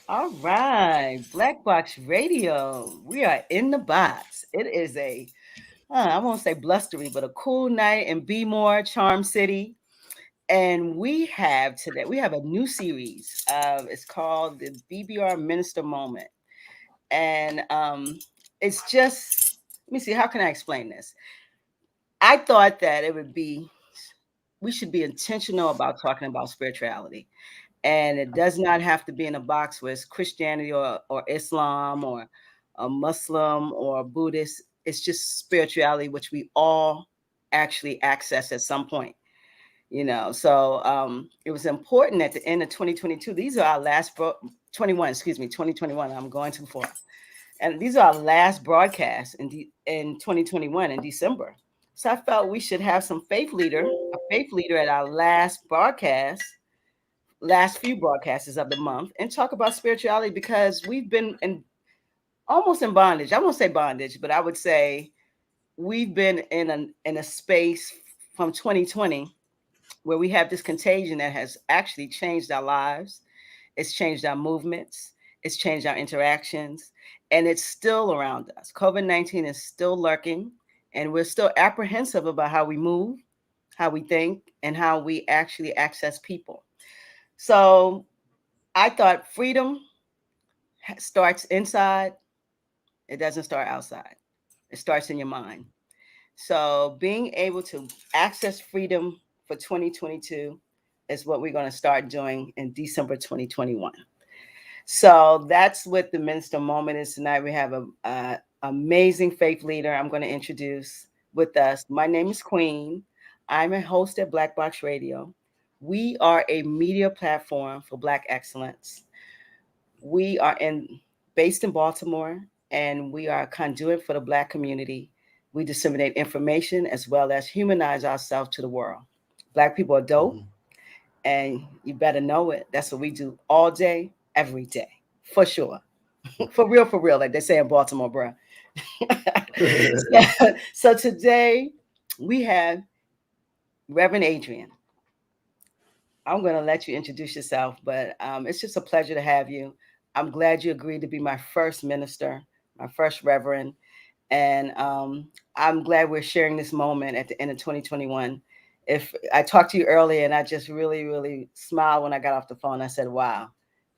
All right, Black Box Radio. We are in the box. It is I won't say blustery, but a cool night in Be More, Charm City. And we have a new series. It's called the BBR Minister Moment. And it's just, let me see, how can I explain this? I thought that we should be intentional about talking about spirituality, and it does not have to be in a box where it's Christianity or Islam or a Muslim or a Buddhist. It's just spirituality, which we all actually access at some point. So it was important at the end of 2022. These are our last 21, excuse me, 2021. I'm going too far. And these are our last broadcasts in 2021 in December. So I felt we should have a faith leader at our last few broadcasts of the month, and talk about spirituality, because we've been almost in bondage. I won't say bondage, but I would say we've been in a space from 2020 where we have this contagion that has actually changed our lives. It's changed our movements. It's changed our interactions, and it's still around us. COVID-19 is still lurking, and we're still apprehensive about how we move, how we think, and how we actually access people. So I thought freedom starts inside. It doesn't start outside. It starts in your mind. So being able to access freedom for 2022 is what we're going to start doing in December 2021. So that's what the minister moment is tonight. We have a amazing faith leader I'm going to introduce with us. My name is Queen. I'm a host at Black Box Radio. We are a media platform for Black excellence. We are based in Baltimore, and we are a conduit for the Black community. We disseminate information as well as humanize ourselves to the world. Black people are dope, Mhm. and you better know it. That's what we do all day, every day, for sure. For real, like they say in Baltimore, bruh. So today we have Reverend Adrian. I'm going to let you introduce yourself, but it's just a pleasure to have you. I'm glad you agreed to be my first minister, my first reverend. And I'm glad we're sharing this moment at the end of 2021. If I talked to you earlier, and I just really, really smiled when I got off the phone, I said, wow,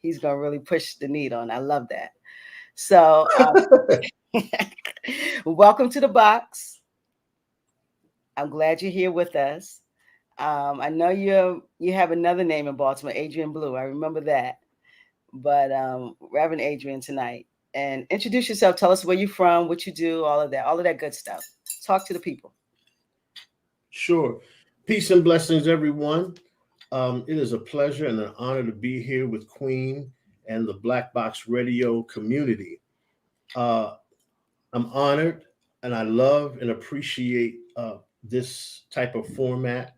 he's going to really push the needle. And I love that. So, welcome to the box. I'm glad you're here with us. I know you have another name in Baltimore, Adrian Blue. I remember that. But Reverend Adrian tonight, and introduce yourself. Tell us where you're from, what you do, all of that good stuff. Talk to the people. Sure. Peace and blessings, everyone. It is a pleasure and an honor to be here with Queen and the Black Box Radio community. Uh, I'm honored, and I love and appreciate this type of format.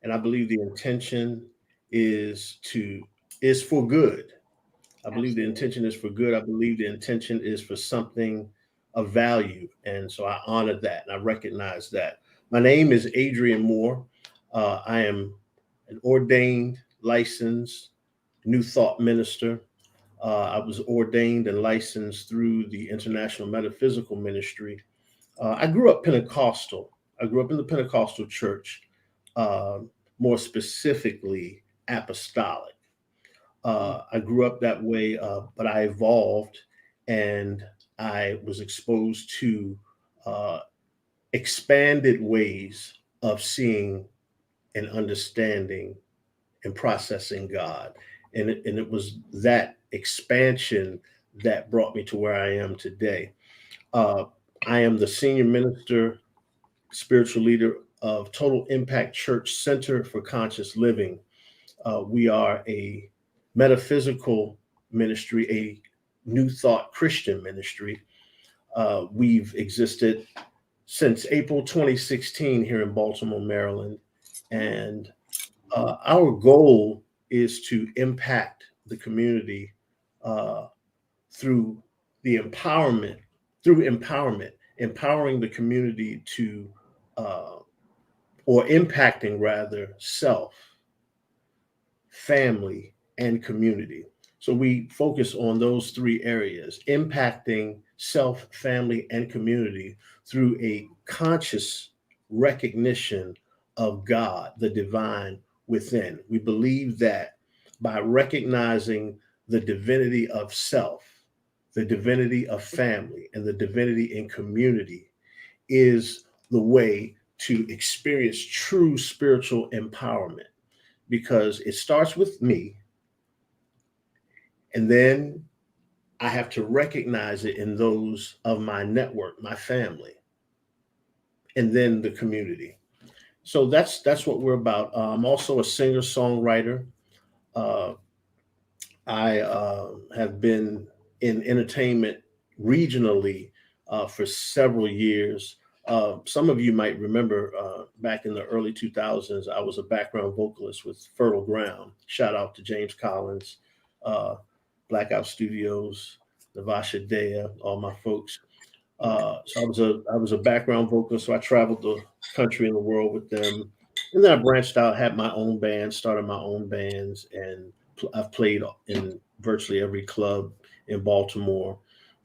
And I believe the intention is to is for good. I believe the Absolutely. intention is for good. I believe the intention is for something of value. And so I honor that and I recognize that. My name is Adrian Moore. I am an ordained, licensed New Thought minister. I was ordained and licensed through the International Metaphysical Ministry. I grew up Pentecostal. I grew up in the Pentecostal church, uh, more specifically, apostolic. Mm. I grew up that way, but I evolved and I was exposed to uh, expanded ways of seeing and understanding and processing God. And it was that expansion that brought me to where I am today. Uh, I am the senior minister, spiritual leader of Total Impact Church Center for Conscious Living. We are a metaphysical ministry, a New Thought Christian ministry. We've existed since April 2016 here in Baltimore, Maryland. And our goal is to impact the community uh, through the empowerment, empowering the community to, uh, or impacting rather, self, family, and community. So we focus on those three areas, impacting self, family, and community through a conscious recognition of God, the divine within. We believe that by recognizing the divinity of self, the divinity of family, and the divinity in community is the way to experience true spiritual empowerment, because it starts with me, and then I have to recognize it in those of my network, my family, and then the community. So that's what we're about. I'm also a singer songwriter. Uh, I have been in entertainment regionally for several years. Some of you might remember back in the early 2000s, I was a background vocalist with Fertile Ground. Shout out to James Collins, uh, Blackout Studios, Navasha Dea, all my folks. So I was a background vocalist. So I traveled the country and the world with them, and then I branched out, had my own band, started my own bands, and I've played in virtually every club in Baltimore.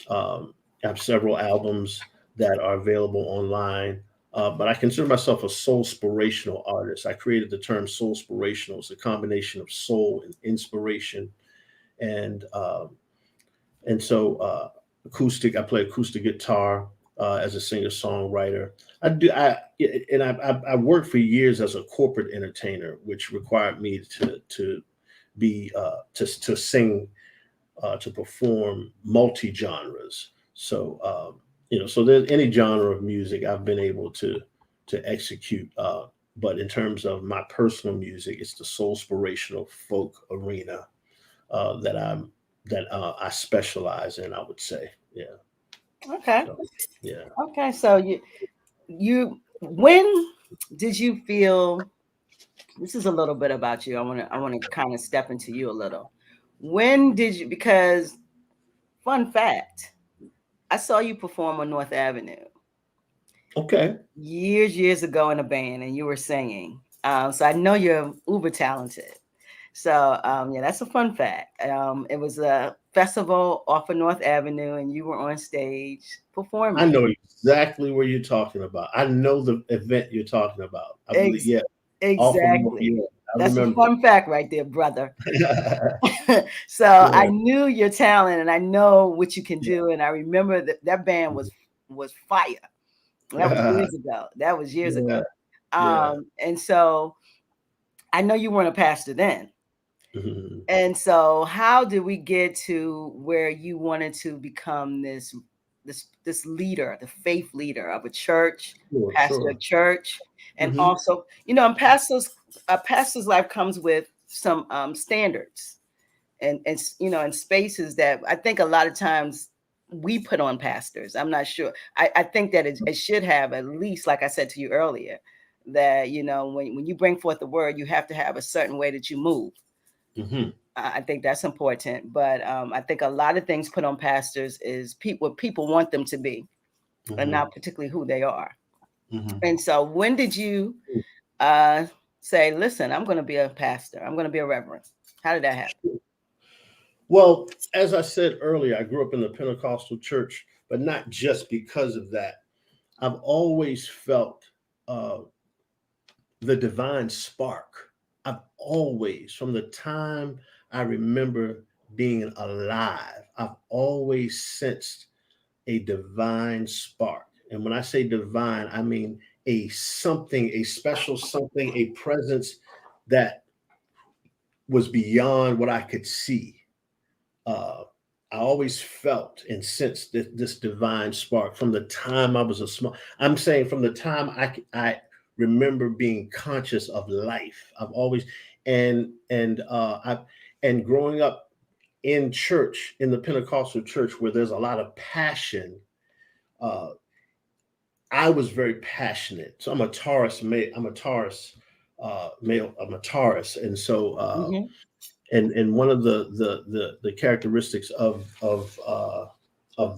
I have several albums that are available online. But I consider myself a soul inspirational artist. I created the term soul inspirational. It's a combination of soul and inspiration, and acoustic. I play acoustic guitar as a singer songwriter. I worked for years as a corporate entertainer, which required me to be to sing, to perform multi genres. So so there's any genre of music I've been able to execute. But in terms of my personal music, it's the soul inspirational folk arena that I specialize in, I would say. Yeah. Okay. So yeah. Okay. So when did you feel, this is a little bit about you. I want to kind of step into you a little. When did you, because fun fact, I saw you perform on North Avenue Okay. years ago in a band, and you were singing. So I know you're uber talented. So yeah, that's a fun fact. It was a festival off of North Avenue, and you were on stage I performing. know exactly where you're talking about. I know the event you're talking about. I believe, Ex- yeah, off of exactly. yeah, I That's a remember fun fact right there, brother. it. So I Yeah, knew your talent, and I know what you can yeah. do. And I remember that band was fire. That was Yeah, years ago. That was years ago. yeah, yeah. And so I know you weren't a pastor then. Mhm. And so how did we get to where you wanted to become this leader, the faith leader of a church, Sure, pastor of sure. church, and Hmm. also, and pastors, a pastor's life comes with some standards and spaces that I think a lot of times we put on pastors. I'm not sure. I think that it should have, at least, like I said to you earlier, that when you bring forth the word, you have to have a certain way that you move. Hmm. I think that's important, but I think a lot of things put on pastors is what people want them to be, and Hmm. not particularly who they are. Hmm. And so, when did you uh, say, "Listen, I'm going to be a pastor. I'm going to be a reverend"? How did that happen? Well, as I said earlier, I grew up in the Pentecostal church, but not just because of that. I've always felt uh, the divine spark. I've always, from the time I remember being alive, I've always sensed a divine spark. And when I say divine, I mean a something, a special something, a presence that was beyond what I could see. uh, I always felt and sensed this divine spark from the time I was a small. I'm saying from the time I remember being conscious of life. I've always I and growing up in church, in the Pentecostal church, where there's a lot of passion. Uh, I was very passionate. So I'm a Taurus male. I'm a Taurus male. I'm a Taurus, and so Hmm. and one of the characteristics of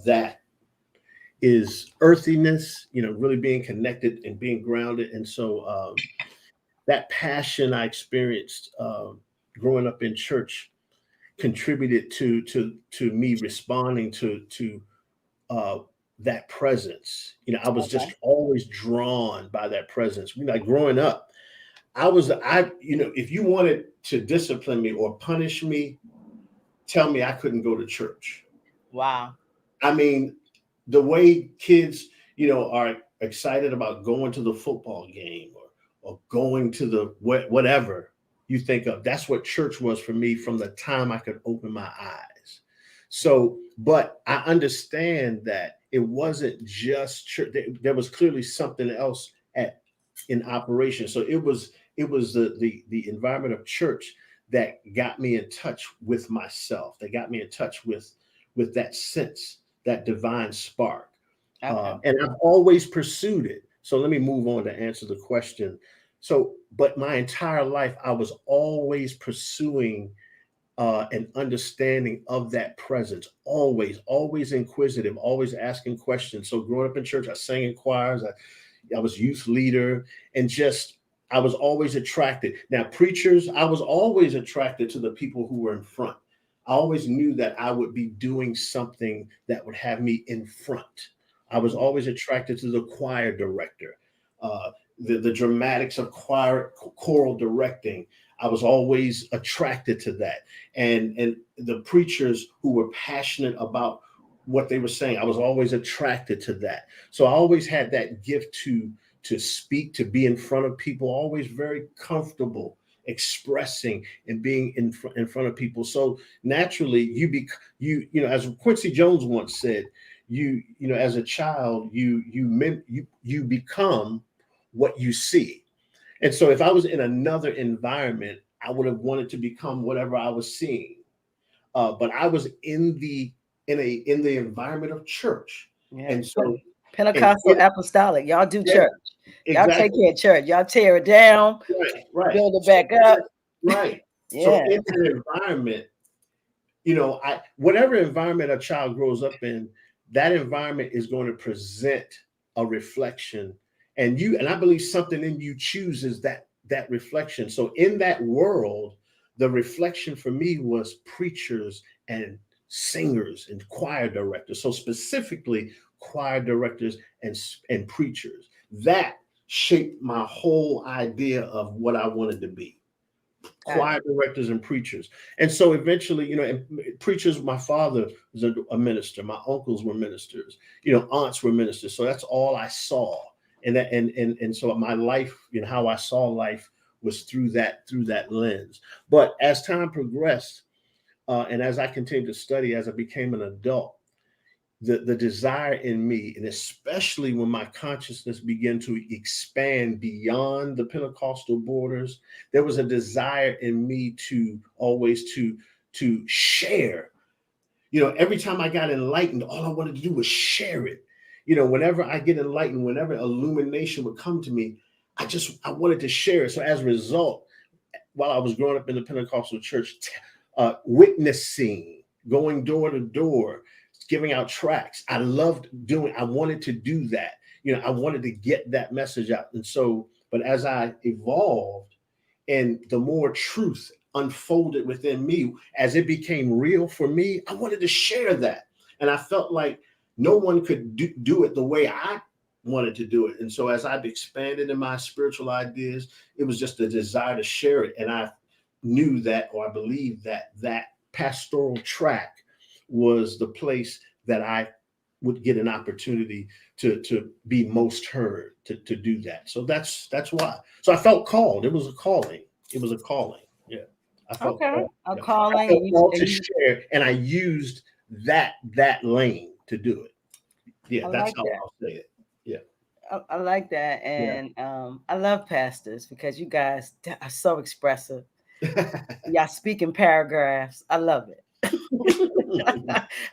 that is earthiness, really being connected and being grounded. And so that passion I experienced growing up in church contributed to me responding to uh, that presence. I was Okay. just always drawn by that presence. Growing up, if you wanted to discipline me or punish me, tell me I couldn't go to church. Wow. I mean, the way kids, are excited about going to the football game or going to the whatever you think of. That's what church was for me from the time I could open my eyes. So, but I understand that it wasn't just church. There was clearly something else in operation. So it was the environment of church that got me in touch with myself. That got me in touch with that sense, that divine spark. Okay. And I've always pursued it. So let me move on to answer the question. So, but my entire life, I was always pursuing an understanding of that presence, always inquisitive, always asking questions. So growing up in church, I sang in choirs, I was youth leader, and just I was always attracted. Now, preachers, I was always attracted to the people who were in front. I always knew that I would be doing something that would have me in front. I was always attracted to the choir director, the dramatics of choral directing. I was always attracted to that, and the preachers who were passionate about what they were saying. I was always attracted to that. So I always had that gift to speak, to be in front of people. Always very comfortable expressing and being in front of people. So naturally, as Quincy Jones once said, as a child, you become what you see. And so if I was in another environment, I would have wanted to become whatever I was seeing. But I was in the environment of church. Yeah. And so and Pentecostal apostolic. Y'all do yeah, church. Y'all take exactly. care of church. Y'all tear it down, Right. build it So back up. right. So Yeah. in that environment, I whatever environment a child grows up in, that environment is going to present a reflection. And I believe something in you chooses that reflection. So in that world, the reflection for me was preachers and singers and choir directors. So specifically choir directors and preachers. That shaped my whole idea of what I wanted to be. Got Choir directors and preachers. And so eventually, and preachers, my father was a minister, my uncles were ministers, aunts were ministers. So that's all I saw. And so my life, how I saw life was through that lens. But as time progressed, and as I continued to study, as I became an adult, the desire in me, and especially when my consciousness began to expand beyond the Pentecostal borders, there was a desire in me to always to share. Every time I got enlightened, all I wanted to do was share it. Whenever I get enlightened, whenever illumination would come to me, I wanted to share it. So as a result, while I was growing up in the Pentecostal church, witnessing, going door to door, giving out tracts. I wanted to do that. I wanted to get that message out. And so, but as I evolved and the more truth unfolded within me, as it became real for me, I wanted to share that. And I felt like no one could do it the way I wanted to do it. And so as I've expanded in my spiritual ideas, it was just a desire to share it. And I knew that, or I believed that pastoral track was the place that I would get an opportunity to be most heard, to do that. So that's why. So I felt called. It was a calling. It was a calling. Yeah. I felt Okay. called. A Yeah. I calling felt and called to share, and I used that lane to do it. I Yeah, that's like how that. I'll say it. Yeah. I like that. Yeah. And I love pastors because you guys are so expressive. Y'all speak in paragraphs. I love it.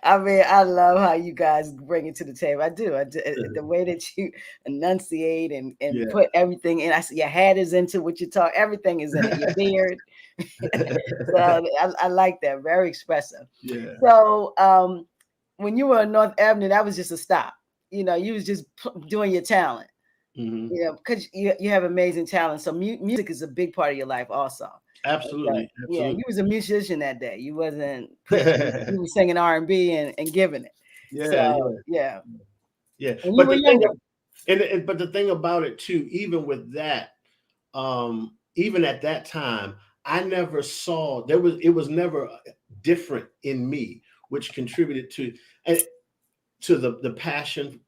I mean, I love how you guys bring it to the table. I do. The way that you enunciate and Yeah. put everything in. I see your hat is into what you talk. Everything is in it. Your beard. So I like that. Very expressive. Yeah. So when you were on North Avenue, that was just a stop. You was just doing your talent. Hmm. Because you have amazing talent. So music is a big part of your life also. Absolutely. Yeah, you Absolutely. was a musician that day. You wasn't preaching. You were singing R&B and giving it. So Yeah. Yeah. yeah, Yeah. and you But were the thing, younger. but the thing about it too, even with that, even at that time, I never saw it was never different in me, which contributed and to the passion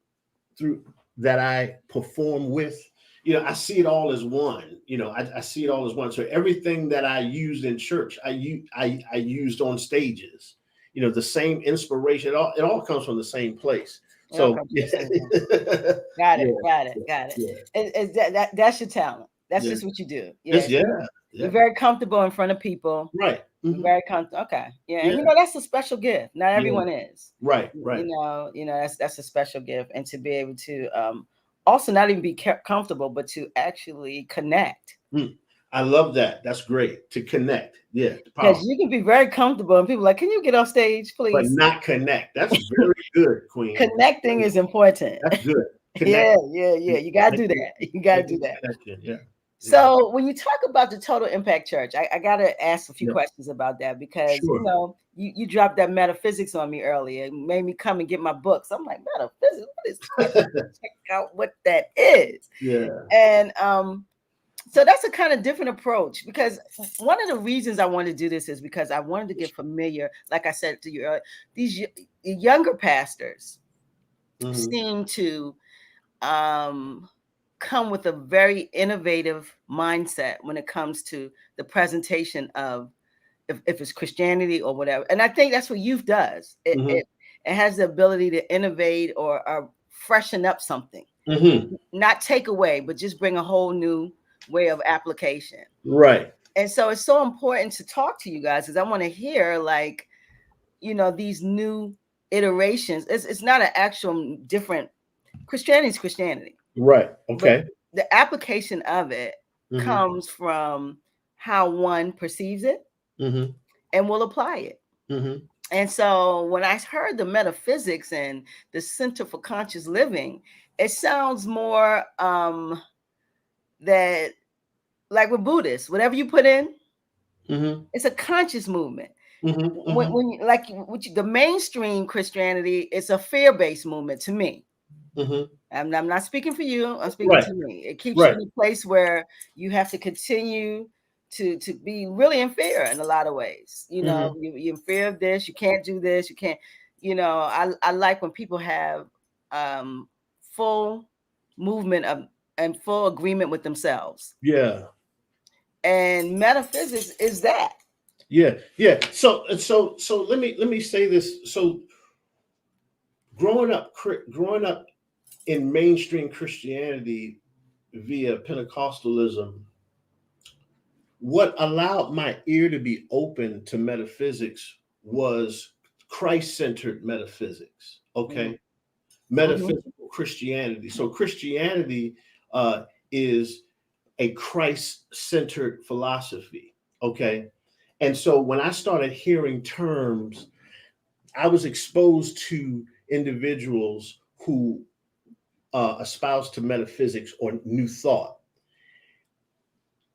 through that I perform with. I see it all as one. I see it all as one. So everything that I used in church, I used on stages. The same inspiration. It all comes from the same place. It'll So come to yeah, the same one. Got it. yeah, Got it. Got it. yeah, That's your talent. That's yeah. just what you do. Yeah. It's, yeah, You're yeah. very comfortable in front of people. Right. You're Hmm. very comfortable. Okay. Yeah. And Yeah. that's a special gift. Not Yeah. everyone is. Right. Right. That's a special gift. And to be able to also not even be comfortable, but to actually connect. Mm. I love that. That's great to connect. Yeah. Because Powerful. you can be very comfortable and people are like, can you get off stage, But please? not connect. That's very good, Queen. Connecting is important. That's good. Connect. Yeah. You gotta do that. You gotta do that. Connection. Yeah. Yeah. So when you talk about the Total Impact Church, I gotta ask a few Yeah. questions about that because Sure. you dropped that metaphysics on me earlier. It made me come and get my books. I'm like, metaphysics, what is that? Check out what that is. Yeah. And so that's a kind of different approach because one of the reasons I wanted to do this is because I wanted to get familiar, like I said to you earlier, these younger pastors seem to come with a very innovative mindset when it comes to the presentation of if it's Christianity or whatever. And I think that's what youth does. It has the ability to innovate or freshen up something, not take away, but just bring a whole new way of application. Right. And so it's so important to talk to you guys because I want to hear these new iterations. It's not an actual different Christianity is Christianity. Right. But Okay. the application of it comes from how one perceives it and will apply it. And so when I heard the metaphysics and the Center for Conscious Living, it sounds more that like with Buddhists, whatever you put in, it's a conscious movement. When the mainstream Christianity, it's a fear-based movement to me. I'm not speaking for you. I'm speaking to me. It keeps you in a place where you have to continue to be really in fear in a lot of ways. You're in fear of this. You can't do this. You can't. I like when people have full movement of and full agreement with themselves. Yeah. And metaphysics is that. Yeah. Yeah. So let me say this. So growing up in mainstream Christianity via Pentecostalism, what allowed my ear to be open to metaphysics was Christ-centered metaphysics. Okay. Metaphysical Christianity. So Christianity is a Christ-centered philosophy. Okay. And so when I started hearing terms, I was exposed to individuals who espoused to metaphysics or new thought.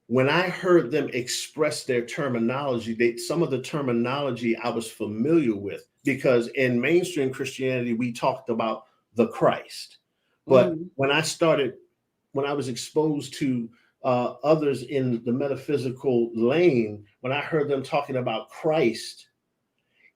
When I heard them express their terminology, some of the terminology I was familiar with, because in mainstream Christianity, we talked about the Christ. But when I was exposed to others in the metaphysical lane, when I heard them talking about Christ,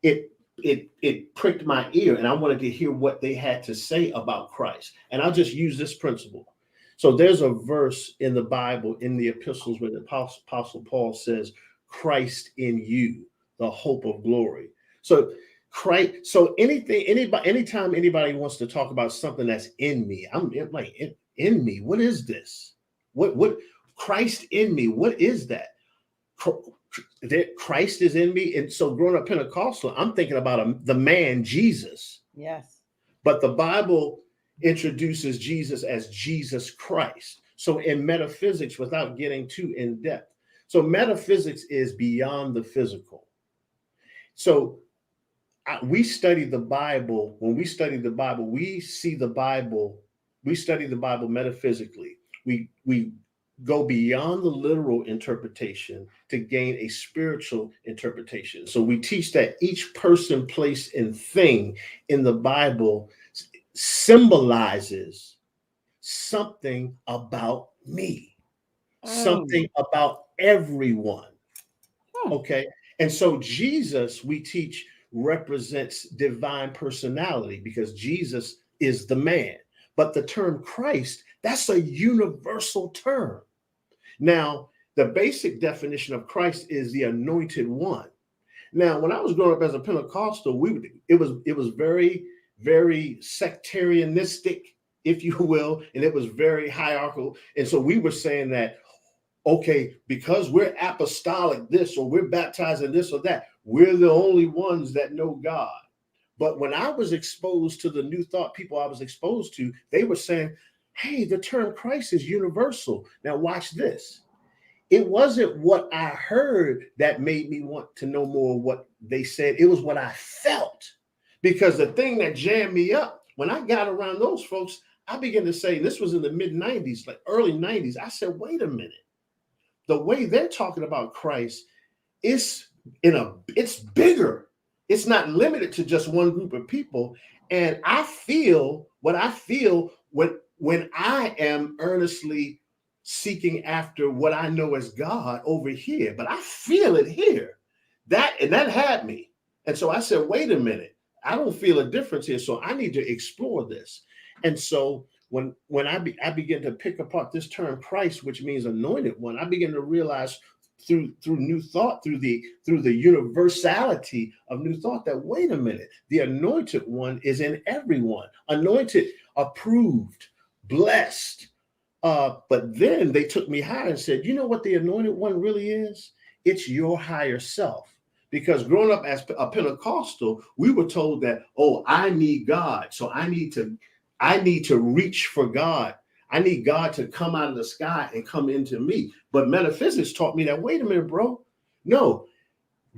it pricked my ear, and I wanted to hear what they had to say about Christ. And I'll just use this principle. So there's a verse in the Bible, in the epistles, where the Apostle Paul says, Christ in you, the hope of glory. So Christ, so anytime anybody wants to talk about something that's in me, I'm like, in me, what is this? What Christ in me, what is that? That Christ is in me. And so growing up Pentecostal, I'm thinking about the man Jesus. Yes. But the Bible introduces Jesus as Jesus Christ. So in metaphysics, without getting too in depth, so metaphysics is beyond the physical. So we study the Bible. When we study the Bible, we see the Bible. We study the Bible metaphysically. We go beyond the literal interpretation to gain a spiritual interpretation. So we teach that each person, place, and thing in the Bible symbolizes something about me, something Mm. about everyone. Hmm. Okay. And so Jesus, we teach, represents divine personality because Jesus is the man. But the term Christ, that's a universal term. Now, the basic definition of Christ is the anointed one. Now, when I was growing up as a Pentecostal, it was very, very sectarianistic, if you will, and it was very hierarchical. And so we were saying that, okay, because we're apostolic this or we're baptized in this or that, we're the only ones that know God. But when I was exposed to the new thought people I was exposed to, they were saying, hey, the term Christ is universal. Now, watch this. It wasn't what I heard that made me want to know more of what they said. It was what I felt. Because the thing that jammed me up, when I got around those folks, I began to say, this was in the mid 90s, like early 90s. I said, wait a minute. The way they're talking about Christ is it's bigger. It's not limited to just one group of people. And I feel what I feel when I am earnestly seeking after what I know as God over here, but I feel it here. That had me. And so I said, wait a minute, I don't feel a difference here. So I need to explore this. And so when I begin to pick apart this term Christ, which means anointed one, I begin to realize through new thought, through the universality of new thought, that wait a minute, the anointed one is in everyone. Anointed, approved, blessed. But then they took me higher and said, you know what the anointed one really is? It's your higher self. Because growing up as a Pentecostal, we were told that, oh, I need God. So I need to reach for God. I need God to come out of the sky and come into me. But metaphysics taught me that, wait a minute, bro. No,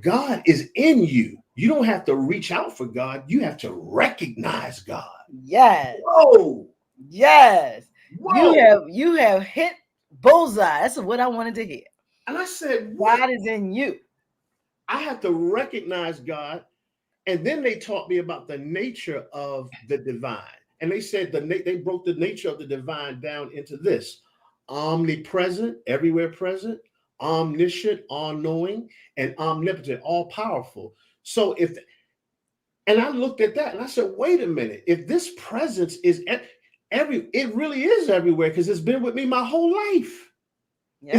God is in you. You don't have to reach out for God. You have to recognize God. Yes. Whoa, Yes. whoa. You have hit bullseye. That's what I wanted to hear. And I said, what? God is in you. I have to recognize God. And then they taught me about the nature of the divine. And they said they broke the nature of the divine down into this: omnipresent, everywhere present, omniscient, all knowing, and omnipotent, all powerful. So and I looked at that and I said, wait a minute, if this presence is it really is everywhere, because it's been with me my whole life. Yeah.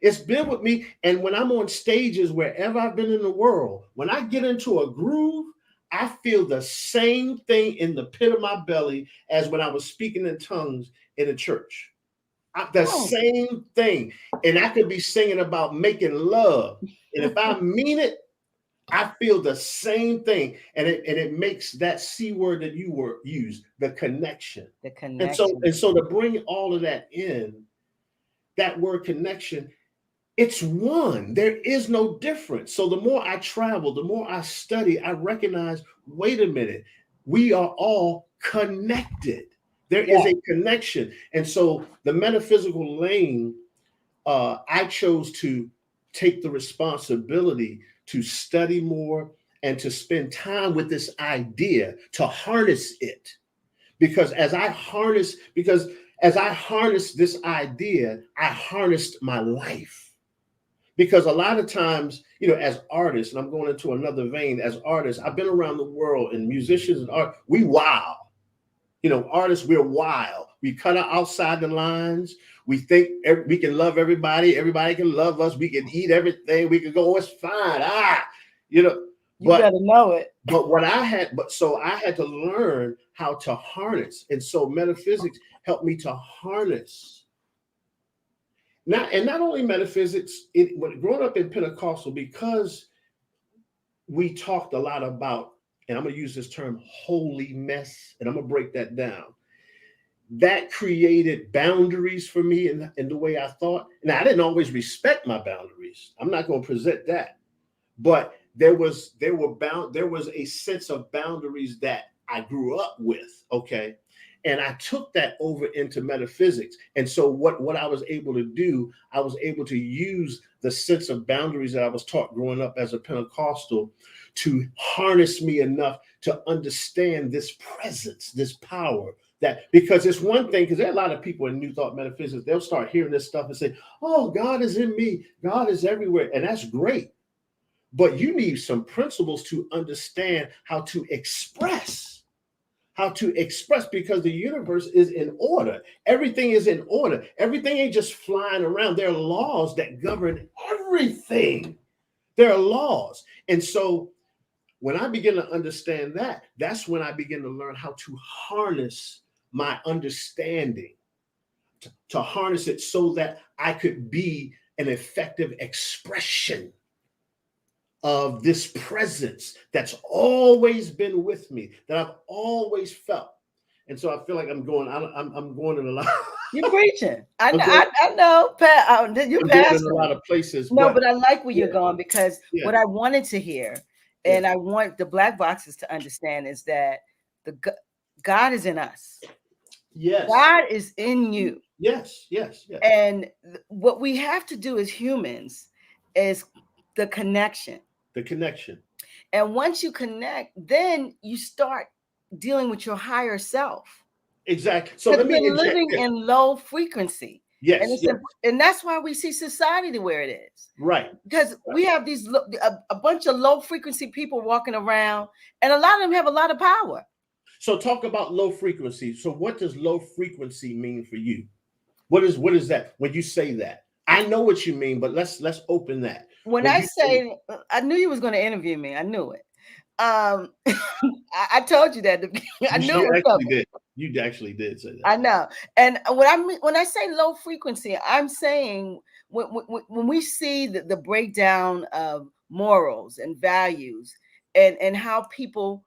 It's been with me. And when I'm on stages, wherever I've been in the world, when I get into a groove, I feel the same thing in the pit of my belly as when I was speaking in tongues in a church. The Oh, same thing. And I could be singing about making love. And if I mean it, I feel the same thing. And it makes that C word that you were used, the connection. the And so, connection. and so to bring all of that in, that word connection, it's one. There is no difference. So the more I travel, the more I study, I recognize, wait a minute, we are all connected. There is Yeah. a connection. And so the metaphysical lane, I chose to take the responsibility to study more and to spend time with this idea, to harness it. Because as I harnessed this idea, I harnessed my life. Because a lot of times, as artists, and I'm going into another vein, as artists, I've been around the world, and musicians and art, we wild. Artists, we're wild. We cut outside the lines. We think we can love everybody. Everybody can love us. We can eat everything. We can go, oh, it's fine. You know, You but better know it. so I had to learn how to harness. And so metaphysics helped me to harness. Not only metaphysics, when growing up in Pentecostal, because we talked a lot about, and I'm going to use this term, holy mess, and I'm going to break that down. That created boundaries for me in the way I thought. Now, I didn't always respect my boundaries. I'm not going to present that. But there was a sense of boundaries that I grew up with. Okay. And I took that over into metaphysics. And so what I was able to do, I was able to use the sense of boundaries that I was taught growing up as a Pentecostal to harness me enough to understand this presence, this power. That, because it's one thing, because there are a lot of people in New Thought metaphysics, they'll start hearing this stuff and say, oh, God is in me, God is everywhere. And that's great. But you need some principles to understand how to express, because the universe is in order. Everything is in order. Everything ain't just flying around. There are laws that govern everything. There are laws. And so when I begin to understand that, that's when I begin to learn how to harness my understanding, to harness it so that I could be an effective expression of this presence that's always been with me, that I've always felt. And so I feel like I'm going in a lot. You're preaching. I know. You're going in a pastoring. lot of places. No, but I like where yeah, you're going, because what I wanted to hear, and I want the black boxes to understand, is that God is in us. Yes. God is in you. Yes, yes, yes. And what we have to do as humans is the connection. The connection. And once you connect, then you start dealing with your higher self. Exactly. So let me we're living in low frequency. Yes, and that's why we see society where it is. Right. Because we have these a bunch of low frequency people walking around, and a lot of them have a lot of power. So talk about low frequency. So what does low frequency mean for you? What is that? When you say that, I know what you mean, but let's open that. When I say, I knew you was going to interview me. I knew it. I told you that. I knew you it was actually did. You actually did say that. I know. And when I say low frequency, I'm saying when we see the breakdown of morals and values, and how people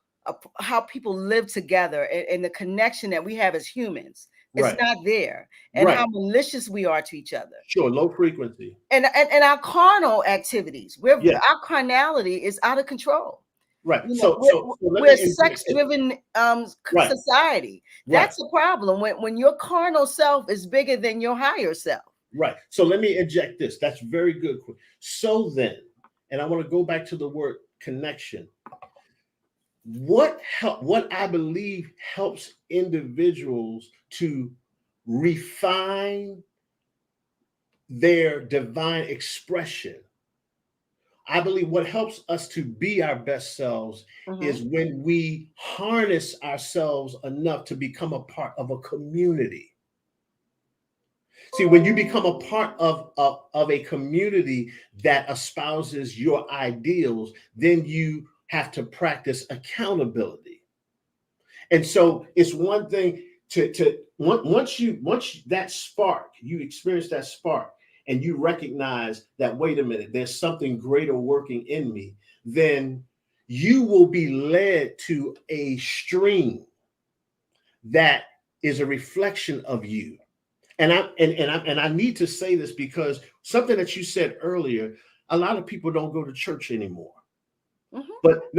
live together, and the connection that we have as humans, it's not there. And how malicious we are to each other. Sure, low frequency. And our carnal activities, our carnality is out of control. Right. We're a sex-driven society. That's the problem when your carnal self is bigger than your higher self. Right. So let me inject this. That's very good. So then, and I want to go back to the word connection. What I believe helps individuals to refine their divine expression, I believe what helps us to be our best selves is when we harness ourselves enough to become a part of a community. See, when you become a part of a community that espouses your ideals, then you have to practice accountability. And so it's one thing once that spark, you experience that spark, and you recognize that, wait a minute, there's something greater working in me, then you will be led to a stream that is a reflection of you. And I need to say this, because something that you said earlier, a lot of people don't go to church anymore. But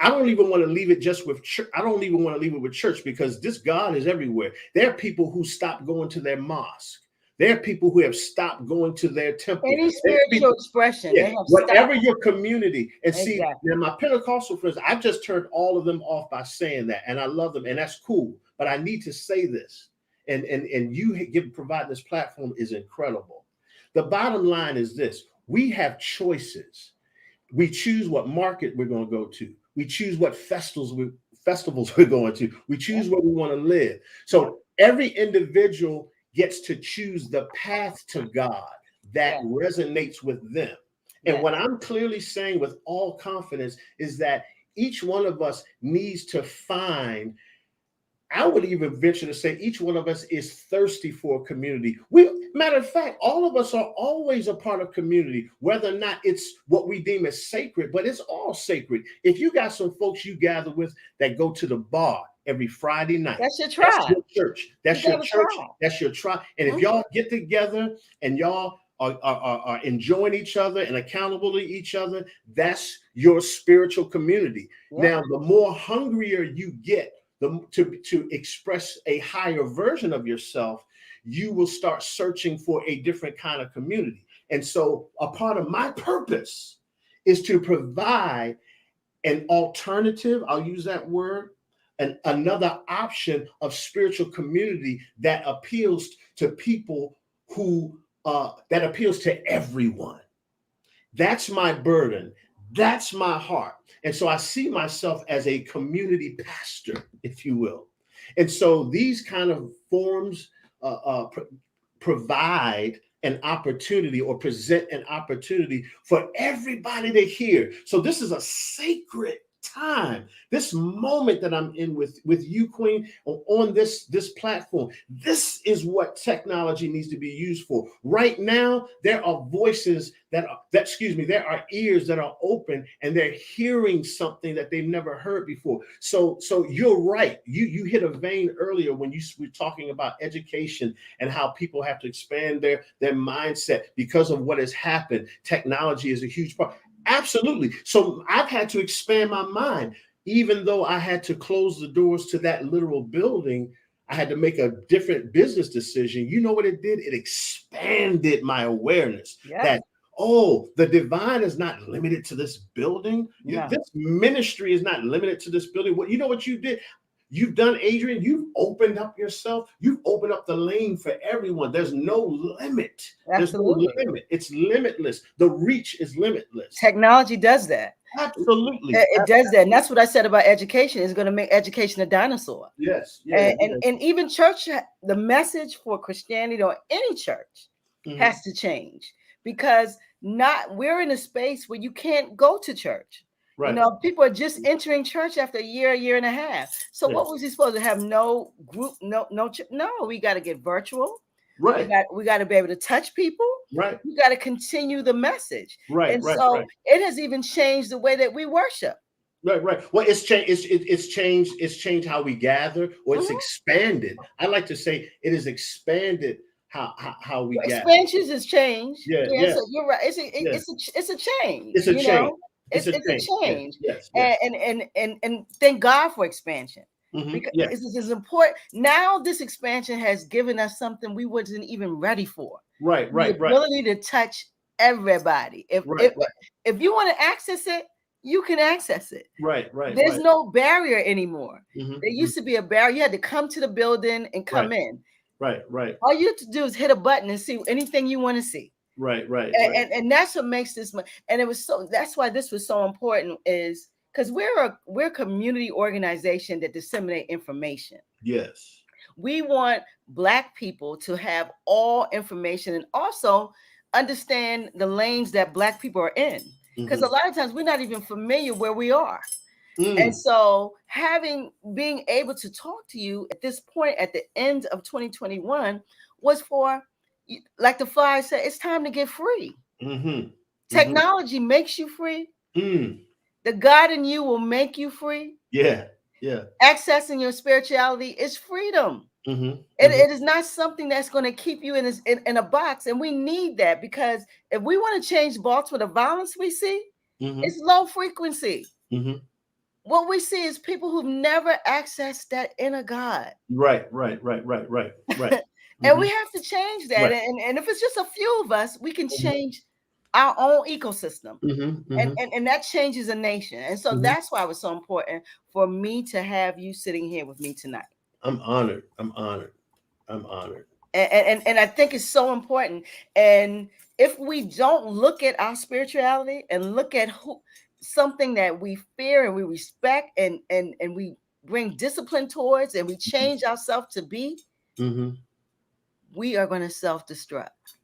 I don't even want to leave it just with church. I don't even want to leave it with church, because this God is everywhere. There are people who stopped going to their mosque. There are people who have stopped going to their temple. Any spiritual expression. Yeah, whatever your community. And see, now my Pentecostal friends, I've just turned all of them off by saying that. And I love them. And that's cool. But I need to say this. And you providing this platform is incredible. The bottom line is this. We have choices. We choose what market we're going to go to. We choose what festivals we're going to. We choose where we want to live. So every individual gets to choose the path to God that resonates with them. And what I'm clearly saying with all confidence is that each one of us needs to find, I would even venture to say each one of us is thirsty for a community. Matter of fact, all of us are always a part of community, whether or not it's what we deem as sacred, but it's all sacred. If you got some folks you gather with that go to the bar every Friday night, that's your tribe. That's your church. That's your church. That's your tribe. And if y'all get together and y'all are enjoying each other and accountable to each other, that's your spiritual community. Now, the more hungrier you get to express a higher version of yourself, you will start searching for a different kind of community. And so a part of my purpose is to provide an alternative, I'll use that word, another option of spiritual community that appeals to people who, that appeals to everyone. That's my burden. That's my heart. And so I see myself as a community pastor, if you will. And so these kind of forums provide an opportunity or present an opportunity for everybody to hear. So this is a sacred time, this moment that I'm in with you, Queen, on this platform. This is what technology needs to be used for. Right now, there are voices there are ears that are open, and they're hearing something that they've never heard before. So you're right. You hit a vein earlier when you were talking about education and how people have to expand their mindset because of what has happened. Technology is a huge part. Absolutely. So I've had to expand my mind. Even though I had to close the doors to that literal building, I had to make a different business decision. You know what it did? It expanded my awareness that, oh, the divine is not limited to this building. No. This ministry is not limited to this building. You know what you did? You've done, Adrian, you've opened up yourself. You've opened up the lane for everyone. There's no limit. Absolutely. There's no limit. It's limitless. The reach is limitless. Technology does that. Absolutely. It does that. And that's what I said about education. It's going to make education a dinosaur. Yes. Yeah, and even church, the message for Christianity or any church has to change, because we're in a space where you can't go to church. Right. You know, people are just entering church after a year and a half. So what was he supposed to have? No group, no. We got to get virtual. Right. We got to be able to touch people. Right. We got to continue the message. Right. And so it has even changed the way that we worship. Right. Well, it's changed. It's changed. It's changed how we gather, or it's expanded. I like to say it has expanded how we gather. Expansions has changed. Yeah. So you're right. It's a change. It's a change. It's a change. Yes. And thank God for expansion. Because this is important. Now this expansion has given us something we wasn't even ready for. Right. The ability to touch everybody. If you want to access it, you can access it. Right. There's no barrier anymore. There used to be a barrier. You had to come to the building and come in. Right. All you have to do is hit a button and see anything you want to see. Right. And that's what makes this. And that's why this was so important, is because we're a community organization that disseminate information. Yes. We want Black people to have all information and also understand the lanes that Black people are in. Because a lot of times we're not even familiar where we are. And so being able to talk to you at this point at the end of 2021 was for, like the flyer said, it's time to get free. Technology makes you free. The God in you will make you free. Yeah. Accessing your spirituality is freedom. It is not something that's going to keep you in a box. And we need that, because if we want to change Baltimore, the violence we see, it's low frequency. What we see is people who've never accessed that inner God. Right. And we have to change that. And if it's just a few of us, we can change our own ecosystem. And that changes a nation. And so that's why it was so important for me to have you sitting here with me tonight. I'm honored. And I think it's so important. And if we don't look at our spirituality and look at something that we fear and we respect and we bring discipline towards and we change ourselves to be, we are going to self-destruct.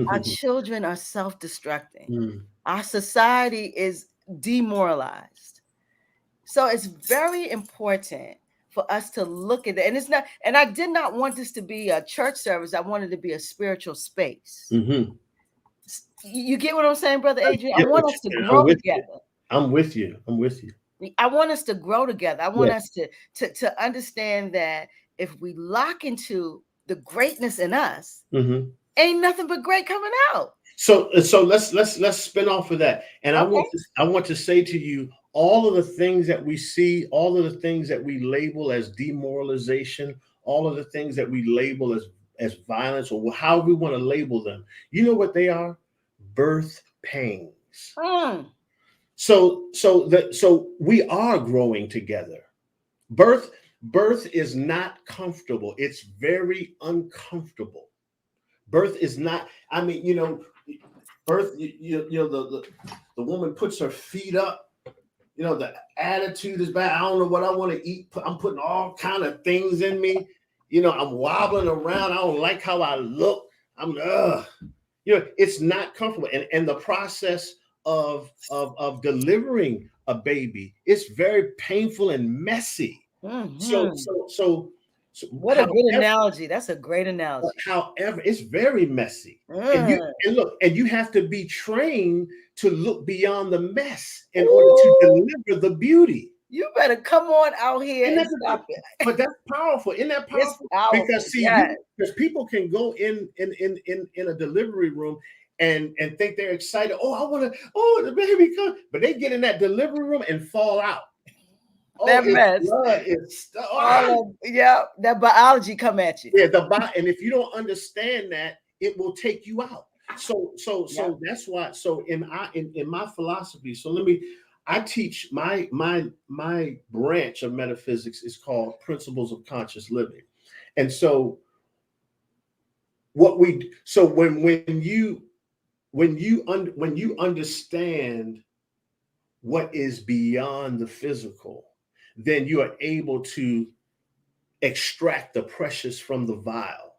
Our children are self-destructing. Our society is demoralized. So it's very important for us to look at it. And I did not want this to be a church service. I wanted it to be a spiritual space. You get what I'm saying, Brother Adrian? I want us to grow together. I'm with you. I want us to grow together. I want us to understand that if we lock into the greatness in us, ain't nothing but great coming out. So let's spin off of that. And I want to say to you, all of the things that we see, all of the things that we label as demoralization, all of the things that we label as violence, or how we want to label them, you know what they are? Birth pains. Mm. So we are growing together. Birth is not comfortable. It's very uncomfortable. Birth is not. I mean, birth. The woman puts her feet up. The attitude is bad. I don't know what I want to eat. I'm putting all kind of things in me. I'm wobbling around. I don't like how I look. It's not comfortable. And the process of delivering a baby, it's very painful and messy. So Mm-hmm. so so so What a good analogy. That's a great analogy. however, it's very messy. And Mm. you have to be trained to look beyond the mess in order to Ooh, deliver the beauty. you better come on out here And and that's stop it. but that's powerful. Isn't that It's powerful? powerful. Because see, Yes. because people can go in a delivery room and think they're excited. Oh, I want to, oh, the baby come, but they get in that delivery room and fall out. Oh, That it's mess. blood. It's That biology come at you. yeah, and if you don't understand that, it will take you out. So that's why. So in my philosophy, so I teach my branch of metaphysics is called Principles of Conscious Living, and so when you understand what is beyond the physical, then you are able to extract the precious from the vile.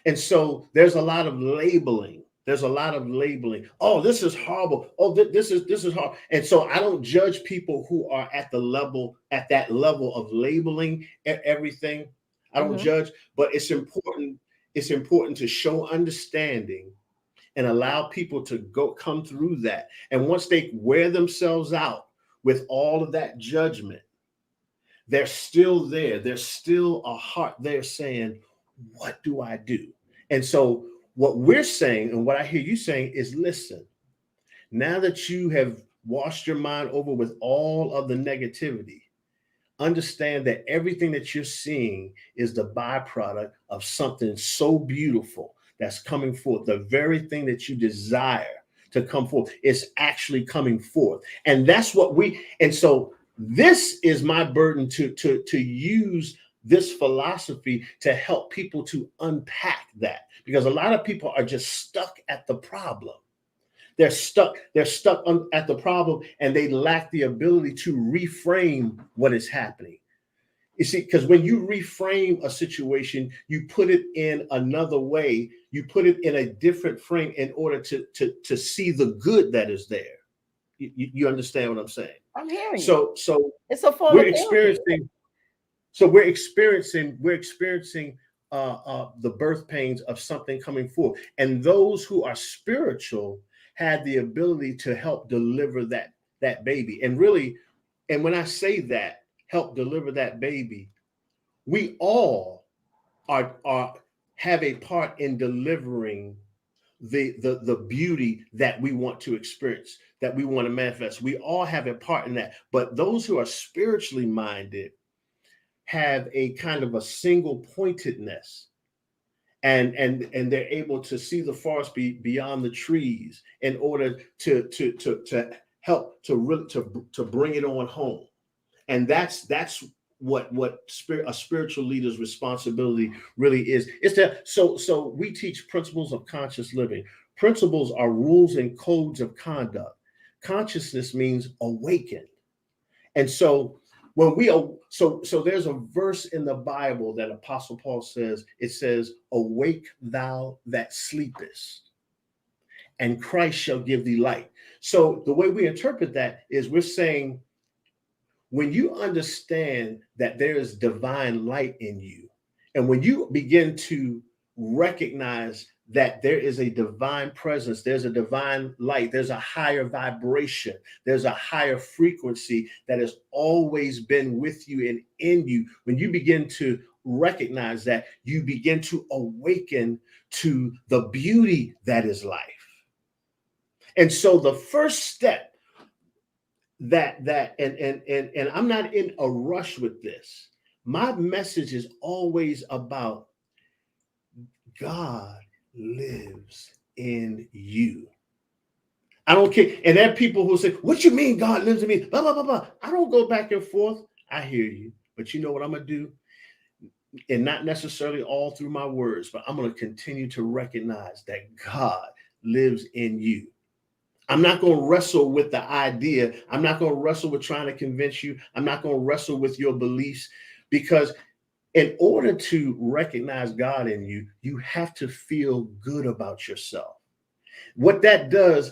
And so there's a lot of labeling. There's a lot of labeling. Oh, this is horrible. Oh, this is hard. And so I don't judge people who are at that level of labeling everything. I don't Mm-hmm. judge, but it's important. It's important to show understanding and allow people to come through that. And once they wear themselves out with all of that judgment, they're still there. There's still a heart there saying, what do I do? And so what we're saying and what I hear you saying is, listen, now that you have washed your mind over with all of the negativity, understand that everything that you're seeing is the byproduct of something so beautiful that's coming forth. The very thing that you desire to come forth is actually coming forth. And that's what and so this is my burden to use this philosophy to help people to unpack that, because a lot of people are just stuck at the problem. They're stuck at the problem, and they lack the ability to reframe what is happening. You see, because when you reframe a situation, you put it in another way, you put it in a different frame in order to see the good that is there. You understand what I'm saying? I'm hearing you. So It's a form we're of therapy. experiencing we're experiencing the birth pains of something coming forth, and those who are spiritual had the ability to help deliver that baby. And really, and when I say that, help deliver that baby, we all are have a part in delivering the beauty that we want to experience, that we want to manifest. We all have a part in that. But those who are spiritually minded have a kind of a single pointedness, and they're able to see the forest beyond the trees in order to help to bring it on home. And that's what a spiritual leader's responsibility really is. It's that. So we teach principles of conscious living. Principles are rules and codes of conduct. Consciousness means awaken. And so when we so there's a verse in the Bible that Apostle Paul says, it says, awake thou that sleepest, and Christ shall give thee light. So the way we interpret that is, we're saying, when you understand that there is divine light in you, and when you begin to recognize that there is a divine presence, there's a divine light, there's a higher vibration, there's a higher frequency that has always been with you and in you, when you begin to recognize that, you begin to awaken to the beauty that is life. And so the first step and I'm not in a rush with this. My message is always about God lives in you. I don't care. And there are people who say, "What you mean God lives in me?" Blah blah blah blah. I don't go back and forth. I hear you, but you know what I'm gonna do? And not necessarily all through my words, but I'm gonna continue to recognize that God lives in you. I'm not going to wrestle with the idea. I'm not going to wrestle with trying to convince you. I'm not going to wrestle with your beliefs, because in order to recognize God in you, you have to feel good about yourself. What that does,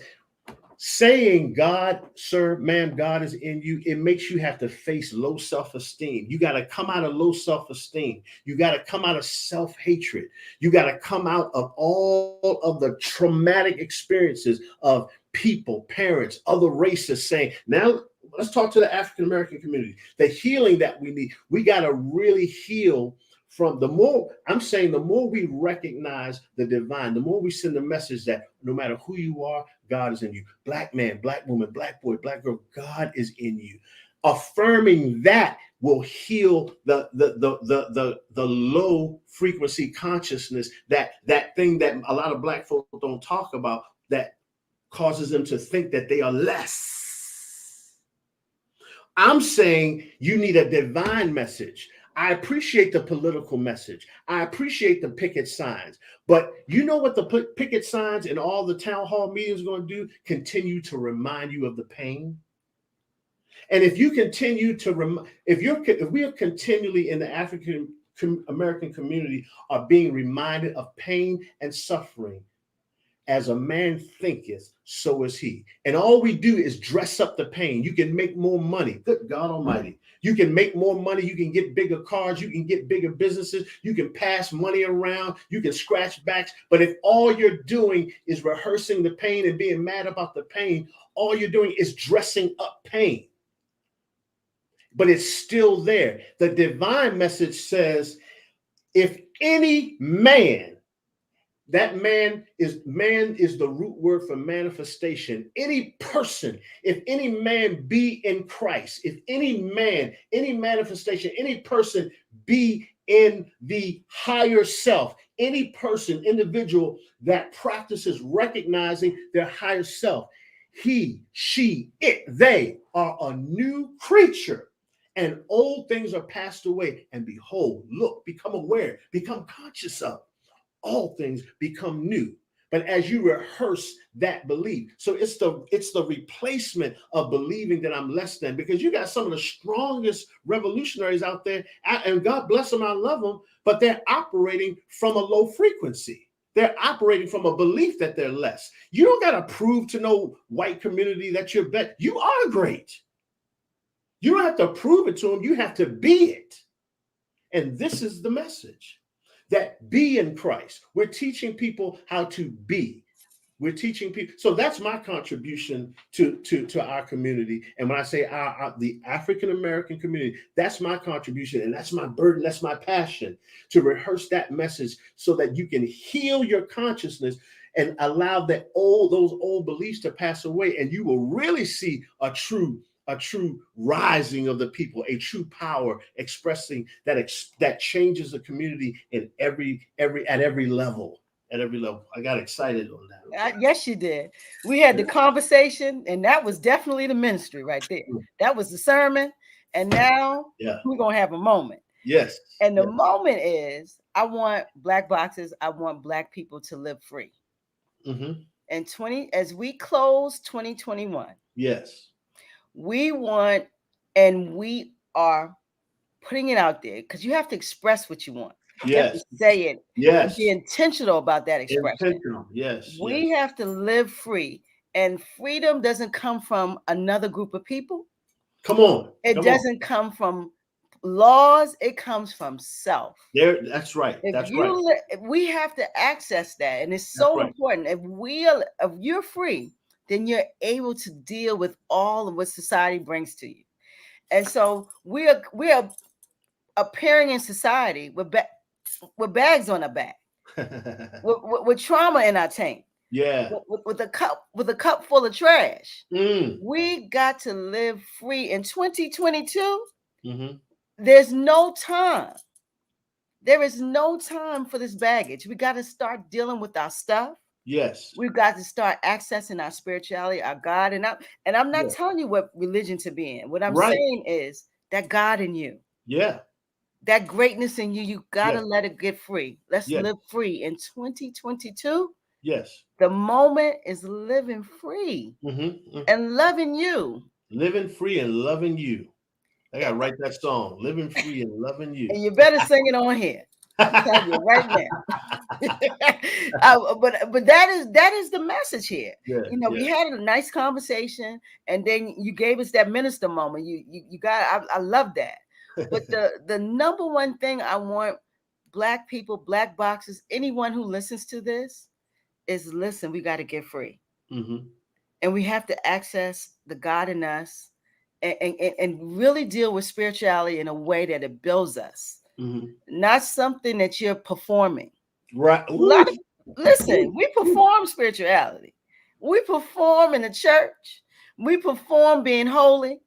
saying God, sir, man, God is in you, it makes you have to face low self-esteem. You got to come out of low self-esteem. You got to come out of self-hatred. You got to come out of all of the traumatic experiences of people, parents, other races saying, now let's talk to the African American community, the healing that we need. We got to really heal from the more, I'm saying, the more we recognize the divine, the more we send the message that no matter who you are, God is in you. Black man, black woman, black boy, black girl, God is in you. Affirming that will heal the low frequency consciousness, that thing that a lot of black folk don't talk about, that causes them to think that they are less. I'm saying you need a divine message. I appreciate the political message. I appreciate the picket signs. But you know what the picket signs and all the town hall meetings are going to do? Continue to remind you of the pain. And if you continue to, if we are continually in the African American community are being reminded of pain and suffering, as a man thinketh, so is he. And all we do is dress up the pain. You can make more money. Good God Almighty. You can make more money. You can get bigger cars. You can get bigger businesses. You can pass money around. You can scratch backs. But if all you're doing is rehearsing the pain and being mad about the pain, all you're doing is dressing up pain. But it's still there. The divine message says, if any man, that man is the root word for manifestation. Any person, if any man be in Christ, if any man, any manifestation, any person be in the higher self, any person, individual that practices recognizing their higher self, he, she, it, they are a new creature. And old things are passed away. And behold, look, become aware, become conscious of, all things become new. But as you rehearse that belief, so it's the replacement of believing that I'm less than, because you got some of the strongest revolutionaries out there, and God bless them, I love them, but they're operating from a low frequency. They're operating from a belief that they're less. You don't got to prove to no white community that you're better. You are great. You don't have to prove it to them. You have to be it. And this is the message. That be in Christ. We're teaching people how to be. We're teaching people. So that's my contribution to our community. And when I say the African American community, that's my contribution, and that's my burden, that's my passion, to rehearse that message so that you can heal your consciousness and allow those old beliefs to pass away, and you will really see a true rising of the people, a true power expressing that changes the community in every level. At every level. I got excited on that. Yes, you did. We had the conversation, and that was definitely the ministry right there. That was the sermon, and now we're gonna have a moment. Yes. And the moment is, I want Black boxers, I want Black people to live free. Mm-hmm. And as we close 2021, yes, we want, and we are putting it out there, because you have to express what you want. You have to say it. Yes. Be intentional about that expression. Intentional. Yes. We have to live free. And freedom doesn't come from another group of people. Come on. It doesn't come from laws. It comes from self. That's right. We have to access that. And it's so important. If you're free, then you're able to deal with all of what society brings to you. And so we are appearing in society with bags on our back, with trauma in our tank. Yeah. with a cup full of trash. Mm. We got to live free in 2022. Mm-hmm. There's no time. There is no time for this baggage. We got to start dealing with our stuff. Yes. We've got to start accessing our spirituality, our God. And I'm not Yeah. telling you what religion to be in. What I'm Right. saying is that God in you, Yeah. that greatness in you, you got to Yeah. let it get free. Let's Yeah. live free in 2022. Yes. The moment is living free Mm-hmm. Mm. and loving you. Living free and loving you. I gotta write that song. Living free and loving you. And you better sing it on here. I'm telling you right now. But that is the message here. Yeah. We Yeah. had a nice conversation, and then you gave us that minister moment. You got. I love that. But the number one thing I want Black people, Black boxes, anyone who listens to this is listen. We got to get free, Mm-hmm. and we have to access the God in us, and really deal with spirituality in a way that it builds us, Mm-hmm. not something that you're performing. Right. A lot Ooh. of listen, we perform spirituality. We perform in the church. We perform being holy.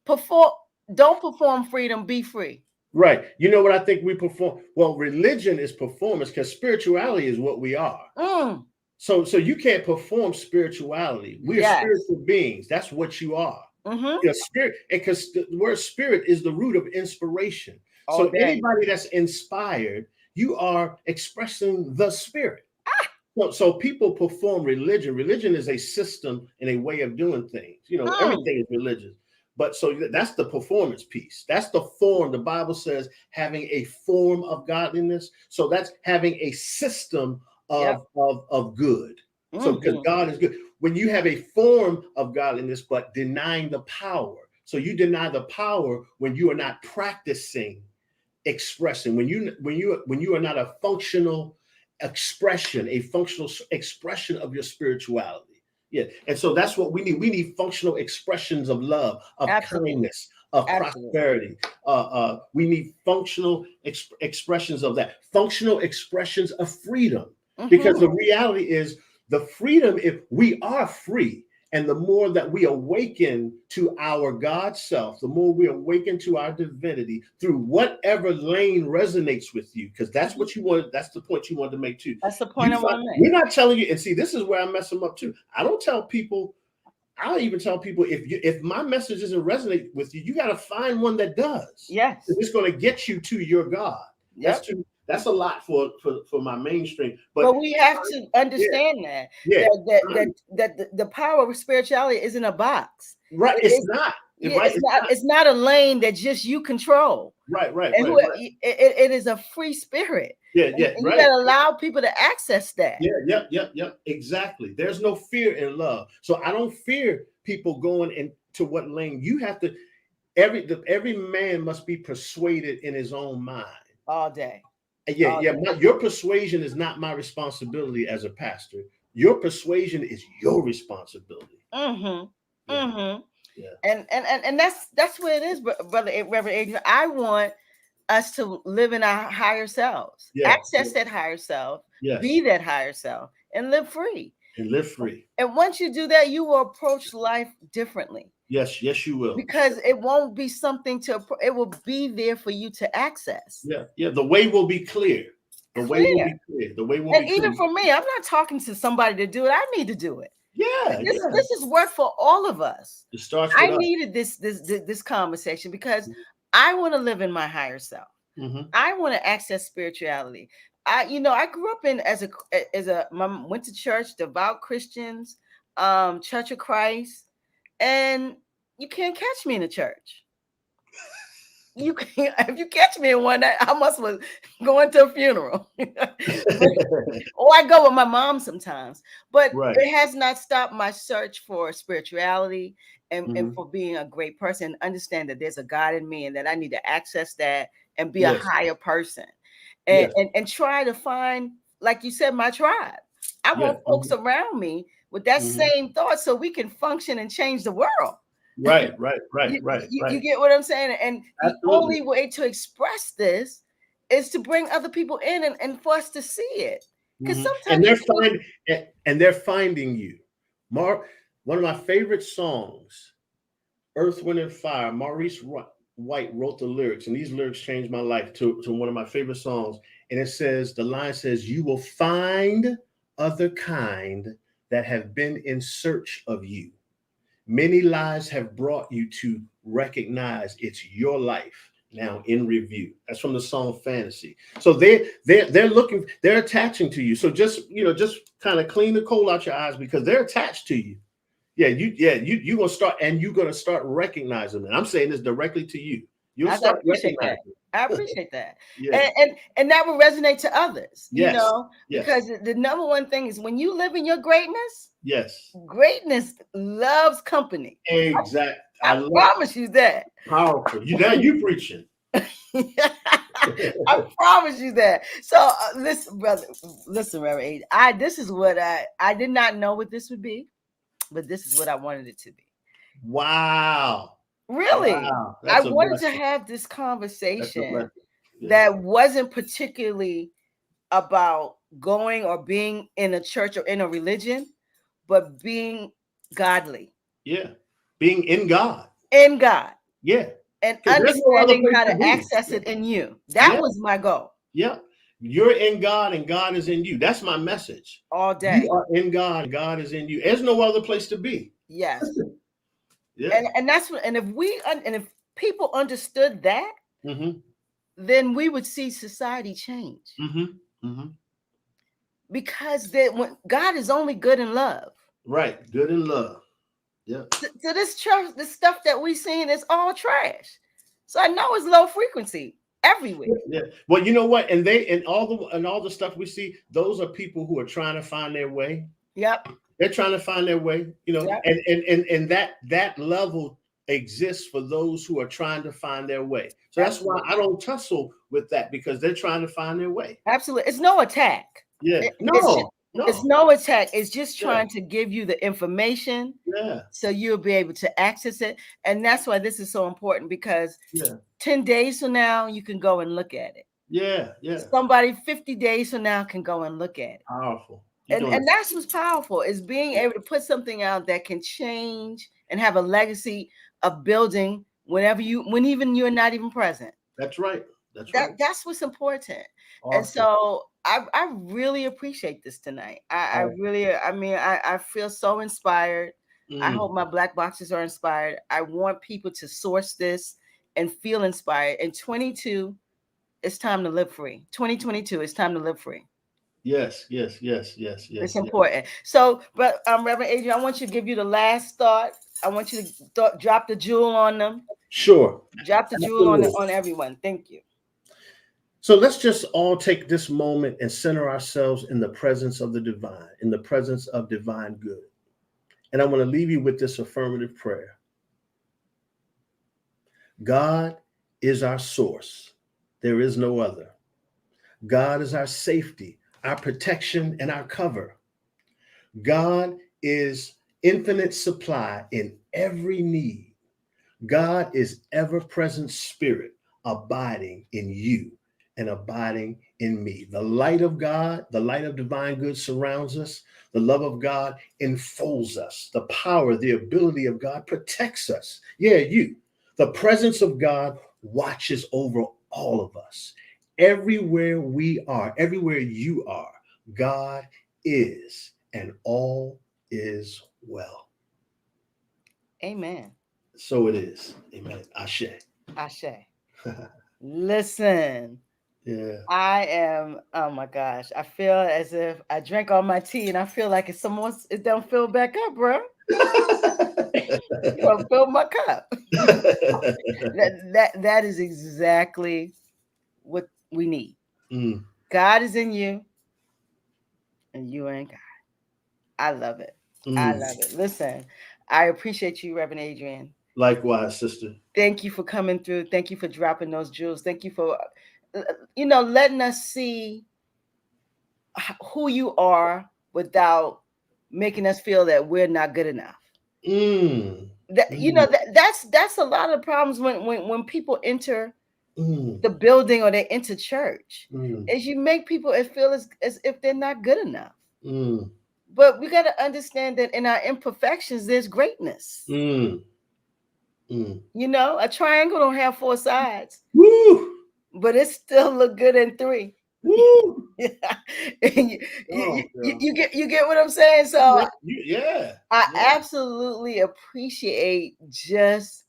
Perform don't perform freedom, be free. Right. You know what I think we perform? Well, religion is performance because spirituality is what we are. Mm, So you can't perform spirituality. We are yes. spiritual beings. That's what you are. Mm-hmm. Your spirit, because the word spirit is the root of inspiration. All So day. anybody that's inspired, you are expressing the spirit. So people perform religion. Religion is a system and a way of doing things. Mm, Everything is religious. But so that's the performance piece. That's the form. The Bible says having a form of godliness. So that's having a system yep. of good. So because Mm-hmm. God is good. When you have a form of godliness, but denying the power. So you deny the power when you are not practicing expressing. When you are not a functional expression of your spirituality. Yeah. And so that's what we need. We need functional expressions of love, of Absolutely. kindness, of Absolutely. prosperity. We need functional expressions of that, functional expressions of freedom. Because Mm-hmm. the reality is the freedom, if we are free, and the more that we awaken to our God self, the more we awaken to our divinity through whatever lane resonates with you, because that's what you wanted. That's the point you wanted to make too. That's the point I want to make. We're not telling you, and see, this is where I mess them up too. I don't even tell people if my message doesn't resonate with you, you got to find one that does. Yes. It's going to get you to your God. Yep. That's a lot for my mainstream. But we have to yeah, understand that yeah, the power of spirituality is in a box. right. It It's is. not. Yeah, Right. it's not a lane that just you control. Right. And it is a free spirit. Yeah, And you right. got to allow people to access that. Yeah, yep. Exactly. There's no fear in love. So I don't fear people going into what lane. You have to. Every man must be persuaded in his own mind. All day. Yeah, All day. your persuasion is not my responsibility as a pastor. Your persuasion is your responsibility. Mm-hmm. Yeah, Mm-hmm. yeah. And that's where it is, brother Reverend Adrian. I want us to live in our higher selves, Yeah, access that higher self, be yes, that higher self, and live free. and live free. And once you do that, you will approach life differently, Yes, you will. because it won't be something it will be there for you to access. Yeah. The way will be clear. The way will be Clear. clear. The way will And be clear. even for me, I'm not talking to somebody to do it. I need to do it. Yeah. This is work for all of us. It starts I with us. needed this conversation because I want to live in my higher self. Mm-hmm. I want to access spirituality. I grew up in as a mom, went to church, devout Christians, Church of Christ, and you can't catch me in a church. You can if you catch me in one, I must was going to a funeral. Or I go with my mom sometimes, but Right. it has not stopped my search for spirituality and Mm-hmm. for being a great person. Understand that there's a God in me and that I need to access that and be a Yes. higher person, and, Yes. and try to find, like you said, my tribe. I Yeah. want folks around me with that Mm-hmm. same thought so we can function and change the world. Right. You get what I'm saying? And the Absolutely. only way to express this is to bring other people in and for us to see it. Because Mm-hmm. And sometimes they're you feel, finding, and they're finding you. Mark, one of my favorite songs, Earth, Wind, and Fire. Maurice White wrote the lyrics, and these lyrics changed my life to one of my favorite songs. And it says, the line says, "You will find other kind that have been in search of you. Many lives have brought you to recognize it's your life now in review." That's from the song Fantasy. So they're looking, they're attaching to you. So just kind of clean the coal out your eyes, because they're attached to you. You're gonna start, and you're gonna start recognizing them. And I'm saying this directly to you. You'll I start appreciate that. recognizing. I appreciate that. Yeah. And that will resonate to others, Yes. Yes. because the number one thing is when you live in your greatness, Yes. greatness loves company. Exactly. I promise you that. Powerful. You preaching. I promise you that. So listen, brother, listen, Reverend Adrian. This is what I did not know what this would be, but this is what I wanted it to be. Wow. Really? Wow. I wanted to have this conversation Yeah. that wasn't particularly about going or being in a church or in a religion, but being godly. Yeah. Being in God. In God. Yeah. And There's no other understanding place how to to be. access it in you. That was my goal. Yeah. You're in God and God is in you. That's my message. All day. You are in God and God is in you. There's no other place to be. Yes. Yeah. And that's what, and if people understood that, Mm-hmm. then we would see society change. Mm-hmm. Mm-hmm. Because when God is only good in love. Right. Good in love. Yeah. So this church, the stuff that we seen is all trash. So I know it's low frequency everywhere. Yeah. Well, you know what? And all the stuff we see, those are people who are trying to find their way. Yep. They're trying to find their way, Yep. and that level exists for those who are trying to find their way. So that's why I don't tussle with that, because they're trying to find their way. Absolutely. It's no attack. Yeah. It's no attack. It's just trying to give you the information. Yeah. So you'll be able to access it. And that's why this is so important, because 10 days from now, you can go and look at it. Yeah. Yeah. Somebody 50 days from now can go and look at it. Powerful. And that's what's powerful, is being able to put something out that can change and have a legacy of building when even you're not even present. That's right. That's what's important. Awesome. And so I really appreciate this tonight. I feel so inspired. I hope my black boxes are inspired. I want people to source this and feel inspired. And 22, it's time to live free. 2022, it's time to live free. Yes. It's important. So, but Reverend Adrian, I want you to give you the last thought. I want you to drop the jewel on them. Sure. Drop the jewel on everyone. Thank you. So let's just all take this moment and center ourselves in the presence of the divine, in the presence of divine good. And I want to leave you with this affirmative prayer. God is our source. There is no other. God is our safety, our protection, and our cover. God is infinite supply in every need. God is ever-present spirit abiding in you and abiding in me. The light of God, the light of divine good surrounds us. The love of God enfolds us. The power, the ability of God protects us. Yeah, you. The presence of God watches over all of us. Everywhere we are, everywhere you are, God is, and all is well. Amen. So it is. Amen. Ashe. Ashe. Listen. Yeah. I am, oh my gosh. I feel as if I drank all my tea and I feel like it don't fill back up, bro. You don't fill my cup. that is exactly what we need. God is in you and you are in God. I love it. I love it. Listen, I appreciate you, Reverend Adrian. Likewise, sister. Thank you for coming through. Thank you for dropping those jewels. Thank you for, letting us see who you are without making us feel that we're not good enough. That's a lot of problems when people enter the building or they enter church, is you make people feel as if they're not good enough. But we got to understand that in our imperfections, there's greatness. Mm. Mm. You know, a triangle don't have four sides, Woo! but it still look good in three. Woo! Yeah. And Oh, yeah. you get what I'm saying? So Yeah. I Yeah. absolutely appreciate just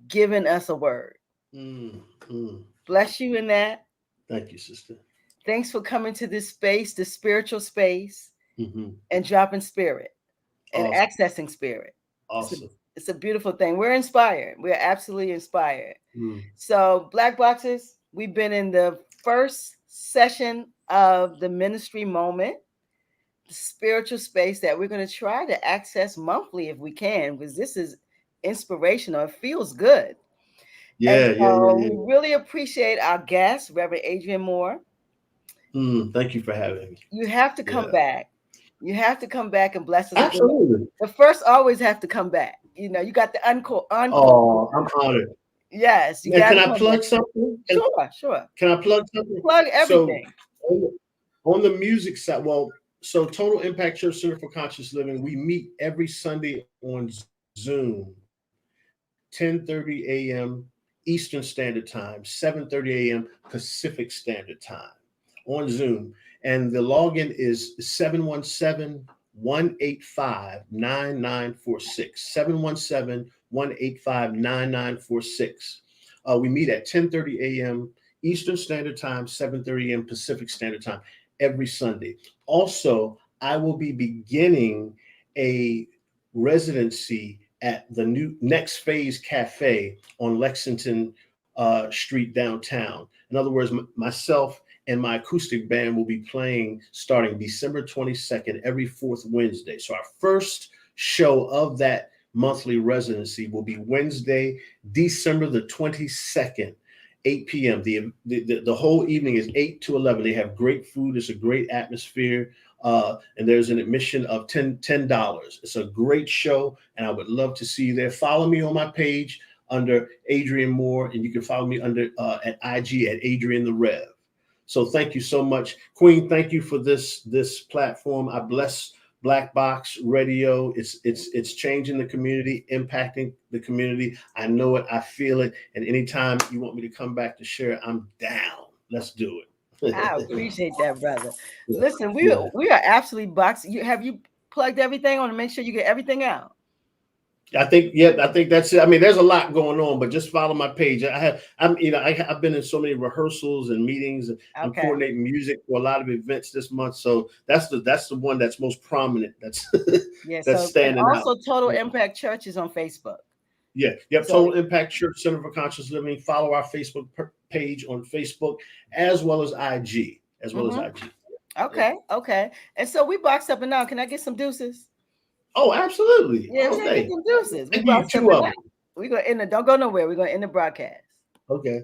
giving us a word. Mm. Mm. Bless you in that. Thank you, sister. Thanks for coming to this space, the spiritual space, Mm-hmm. and dropping spirit and Awesome. accessing spirit. It's a, Awesome. it's a beautiful thing. We're inspired. We're absolutely inspired. Mm. So, Black Boxers, we've been in the first session of the ministry moment, the spiritual space that we're going to try to access monthly if we can, because this is inspirational. It feels good. And Yeah, yeah, yeah, so yeah. we really appreciate our guest, Reverend Adrian Moore. Thank you for having me. You have to come Yeah. back. You have to come back and bless us again. Absolutely. The first always have to come back. You know, you got the encore. Oh, I'm honored. Yes, you And got can to I come back. plug something? Sure, sure. Can I plug something? Plug So everything. on the music side, well, so Total Impact Church Center for Conscious Living, we meet every Sunday on Zoom, 10:30 a.m. Eastern Standard Time, 7:30 a.m. Pacific Standard Time on Zoom. And the login is 717-185-9946. 717-185-9946. We meet at 10:30 a.m. Eastern Standard Time, 7:30 a.m. Pacific Standard Time every Sunday. Also, I will be beginning a residency at the new Next Phase Cafe on Lexington Street downtown. In other words, myself and my acoustic band will be playing starting December 22nd every fourth Wednesday. So our first show of that monthly residency will be Wednesday, December the 22nd. 8 p.m. The whole evening is 8 to 11. They have great food. It's a great atmosphere. And there's an admission of $10. It's a great show, and I would love to see you there. Follow me on my page under Adrian Moore, and you can follow me under at IG at Adrian the Rev. So thank you so much, Queen. Thank you for this platform. I bless Black Box Radio. It's changing the community, impacting the community. I know it. I feel it. And anytime you want me to come back to share, I'm down. Let's do it. I appreciate that, brother. Yeah. Listen, we Yeah. are absolutely boxed. Have you plugged everything on to make sure you get everything out? I think that's it. I mean, there's a lot going on, but just follow my page. I've been in so many rehearsals and meetings. I'm Okay. coordinating music for a lot of events this month, so that's the one that's most prominent. That's Yeah. that's So, and standing also out. Total Impact Church is on Facebook. Yeah, yep. So, Total Impact Church Center for Conscious Living. Follow our Facebook page on Facebook as well as IG. Okay, okay. And so we boxed up and down. Can I get some deuces? Oh, absolutely. Yeah, All we gotta get day. some deuces. I We give you boxed up two and of down. them. We're gonna end it. Don't go nowhere. We're gonna end the broadcast. Okay.